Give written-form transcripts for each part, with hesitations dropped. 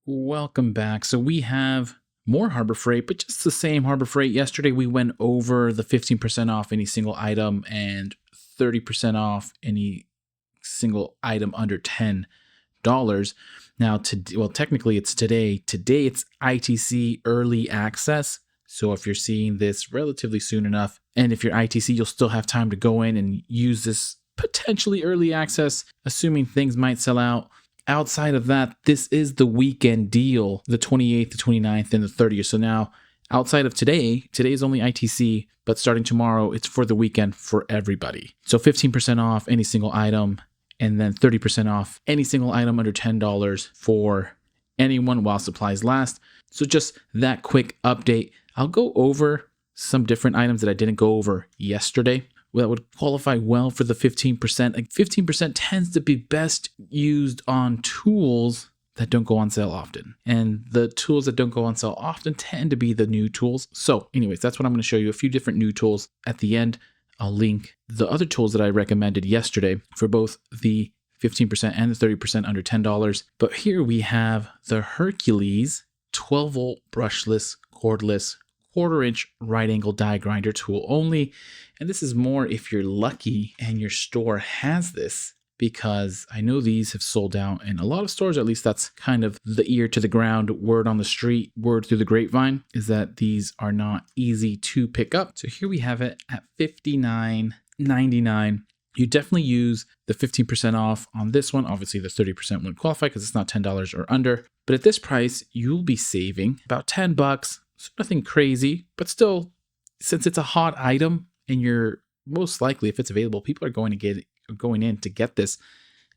Welcome back. So we have more Harbor Freight, but just the same Harbor Freight. Yesterday we went over the 15% off any single item and 30% off any single item under $10. Now, technically it's today. Today it's ITC early access. So if you're seeing this relatively soon enough, and if you're ITC, you'll still have time to go in and use this potentially early access, assuming things might sell out. Outside of that, this is the weekend deal, the 28th, the 29th, and the 30th. So now, outside of today is only ITC, but starting tomorrow, it's for the weekend for everybody. So 15% off any single item, and then 30% off any single item under $10 for anyone while supplies last. So just that quick update. I'll go over some different items that I didn't go over yesterday that would qualify well for the 15%. Like 15% tends to be best used on tools that don't go on sale often. And the tools that don't go on sale often tend to be the new tools. So anyways, that's what I'm going to show you, a few different new tools. At the end, I'll link the other tools that I recommended yesterday for both the 15% and the 30% under $10. But here we have the Hercules 12-volt brushless, cordless, quarter-inch right-angle die grinder tool only. And this is more if you're lucky and your store has this, because I know these have sold out in a lot of stores. At least that's kind of the ear to the ground, word on the street, word through the grapevine, is that these are not easy to pick up. So here we have it at $59.99. You definitely use the 15% off on this one. Obviously, the 30% wouldn't qualify because it's not $10 or under. But at this price, you'll be saving about $10. So nothing crazy, but still, since it's a hot item and you're most likely, if it's available, people are going in to get this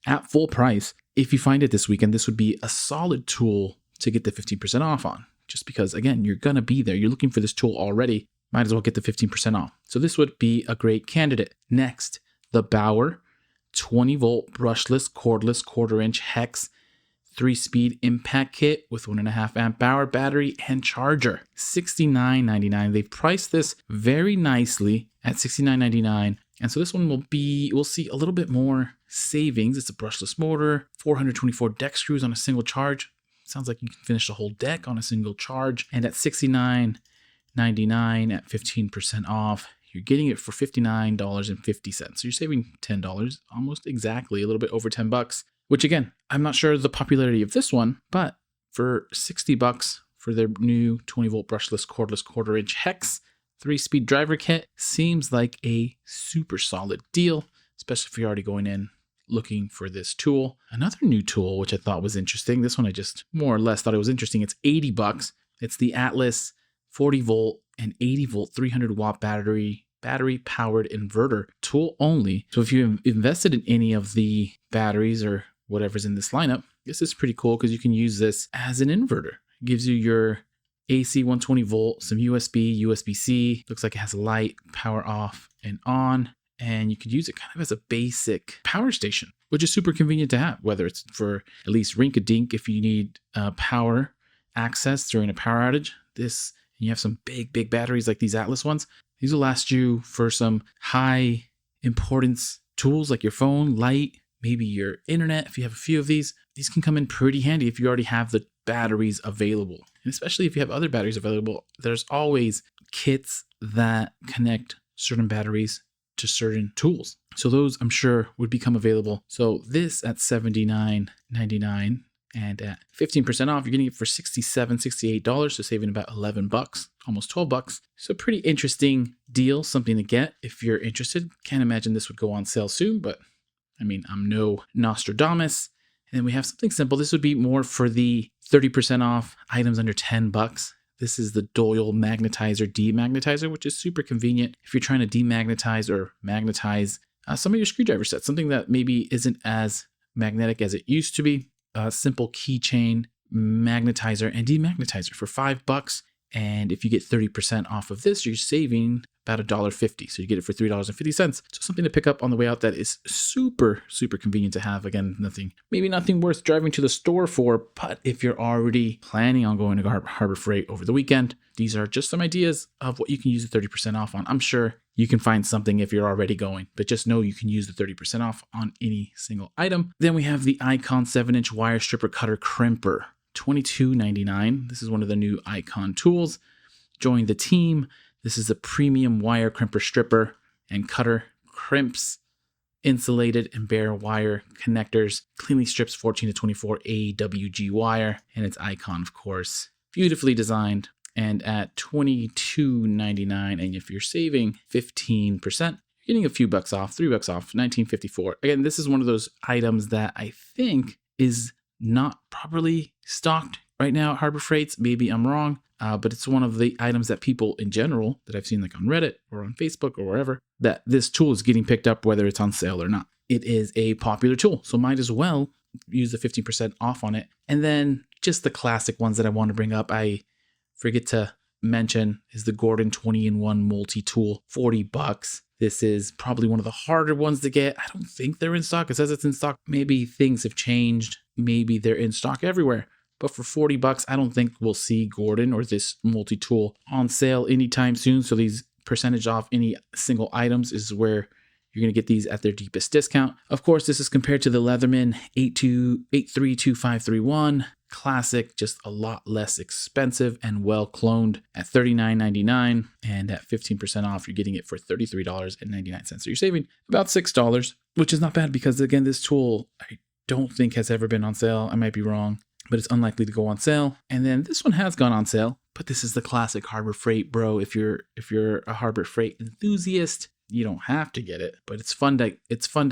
at full price. If you find it this weekend, this would be a solid tool to get the 15% off on. Just because, again, you're going to be there. You're looking for this tool already. Might as well get the 15% off. So this would be a great candidate. Next, the Bauer 20-volt brushless, cordless, quarter-inch hex 3-speed impact kit with 1.5 amp hour battery and charger. $69.99. They've priced this very nicely at $69.99. And so this one we'll see a little bit more savings. It's a brushless motor, 424 deck screws on a single charge. Sounds like you can finish the whole deck on a single charge. And at $69.99 at 15% off, you're getting it for $59.50. So you're saving $10, almost exactly, a little bit over $10. Which again, I'm not sure the popularity of this one, but for $60 for their new 20-volt brushless, cordless, quarter-inch hex 3-speed driver kit, seems like a super solid deal, especially if you're already going in looking for this tool. Another new tool, which I thought was interesting. This one I just more or less thought it was interesting. It's $80. It's the Atlas 40-volt and 80-volt 300-watt battery-powered inverter tool only. So if you invested in any of the batteries or whatever's in this lineup, this is pretty cool because you can use this as an inverter. It gives you your AC 120 volt, some USB, USB-C. Looks like it has a light, power off and on. And you could use it kind of as a basic power station, which is super convenient to have, whether it's for at least rink-a-dink if you need power access during a power outage. This, and you have some big batteries like these Atlas ones. These will last you for some high importance tools like your phone, light, maybe your internet. If you have a few of these can come in pretty handy if you already have the batteries available. And especially if you have other batteries available, there's always kits that connect certain batteries to certain tools. So those I'm sure would become available. So this at $79.99 and at 15% off, you're getting it for $67, $68, so saving about $11, almost $12. So pretty interesting deal, something to get if you're interested. Can't imagine this would go on sale soon, but I mean, I'm no Nostradamus. And then we have something simple. This would be more for the 30% off items under $10. This is the Doyle magnetizer demagnetizer, which is super convenient if you're trying to demagnetize or magnetize some of your screwdriver sets, something that maybe isn't as magnetic as it used to be. A simple keychain magnetizer and demagnetizer for $5. And if you get 30% off of this, you're saving about $1.50. So you get it for $3.50. So something to pick up on the way out that is super convenient to have. Again, maybe nothing worth driving to the store for, but if you're already planning on going to Harbor Freight over the weekend, these are just some ideas of what you can use the 30% off on. I'm sure you can find something if you're already going, but just know you can use the 30% off on any single item. Then we have the Icon 7-inch wire stripper cutter crimper $22.99. This is one of the new Icon tools. Join the team. This is a premium wire crimper stripper and cutter. Crimps insulated and bare wire connectors. Cleanly strips 14 to 24 AWG wire. And it's Icon, of course. Beautifully designed. And at $22.99, and if you're saving 15%, you're getting a few bucks off, $3 off, $19.54. Again, this is one of those items that I think is not properly stocked right now at Harbor Freights. Maybe I'm wrong, but it's one of the items that people in general that I've seen like on Reddit or on Facebook or wherever, that this tool is getting picked up whether it's on sale or not. It is a popular tool, so might as well use the 15% off on it. And then just the classic ones that I want to bring up, I forget to mention, is the Gordon 20-in-1 multi-tool, $40. This is probably one of the harder ones to get. I don't think they're in stock. It says it's in stock. Maybe things have changed. Maybe they're in stock everywhere. But for $40, I don't think we'll see Gordon or this multi-tool on sale anytime soon. So these percentage off any single items is where you're going to get these at their deepest discount. Of course, this is compared to the Leatherman 832531. Classic, just a lot less expensive and well cloned at $39.99, and at 15% off, you're getting it for $33.99. So you're saving about $6, which is not bad because, again, this tool I don't think has ever been on sale. I might be wrong, but it's unlikely to go on sale. And then this one has gone on sale, but this is the classic Harbor Freight, bro. If you're a Harbor Freight enthusiast, you don't have to get it, but it's fun to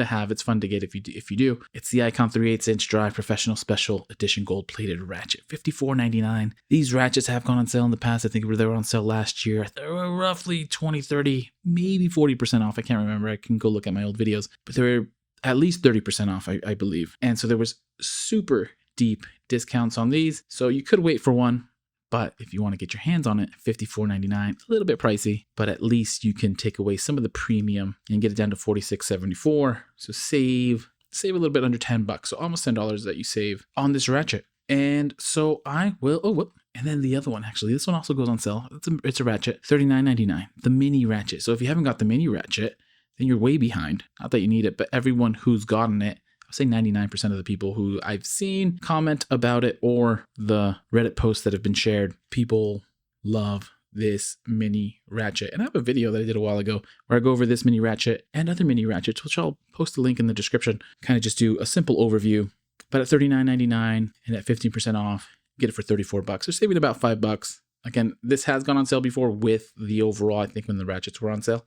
have. It's fun to get if you do. It's the Icon 3/8-inch drive professional special edition gold plated ratchet, $54.99. These ratchets have gone on sale in the past. I think they were on sale last year. They were roughly 20, 30, maybe 40% off. I can't remember. I can go look at my old videos, but they were at least 30% off, I believe. And so there was super deep discounts on these. So you could wait for one. But if you want to get your hands on it, $54.99, a little bit pricey, but at least you can take away some of the premium and get it down to $46.74. So save a little bit under $10. So almost $10 that you save on this ratchet. And so I will, and then the other one, actually, this one also goes on sale. It's a ratchet, $39.99, the mini ratchet. So if you haven't got the mini ratchet, then you're way behind. Not that you need it, but everyone who's gotten it, say 99% of the people who I've seen comment about it or the Reddit posts that have been shared, people love this mini ratchet. And I have a video that I did a while ago where I go over this mini ratchet and other mini ratchets, which I'll post a link in the description, kind of just do a simple overview. But at $39.99 and at 15% off, get it for $34. So saving about $5. Again, this has gone on sale before with the overall, I think when the ratchets were on sale.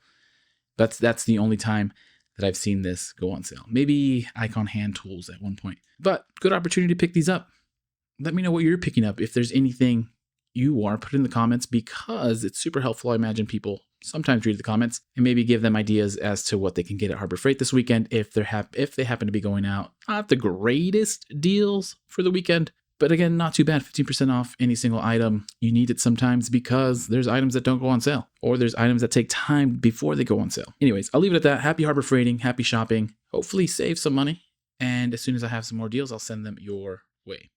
That's the only time that I've seen this go on sale. Maybe Icon hand tools at one point. But good opportunity to pick these up. Let me know what you're picking up. If there's anything you are, put it in the comments because it's super helpful. I imagine people sometimes read the comments and maybe give them ideas as to what they can get at Harbor Freight this weekend if they happen to be going out. Not the greatest deals for the weekend, but again, not too bad. 15% off any single item. You need it sometimes because there's items that don't go on sale, or there's items that take time before they go on sale. Anyways, I'll leave it at that. Happy Harbor Freighting, happy shopping. Hopefully save some money. And as soon as I have some more deals, I'll send them your way.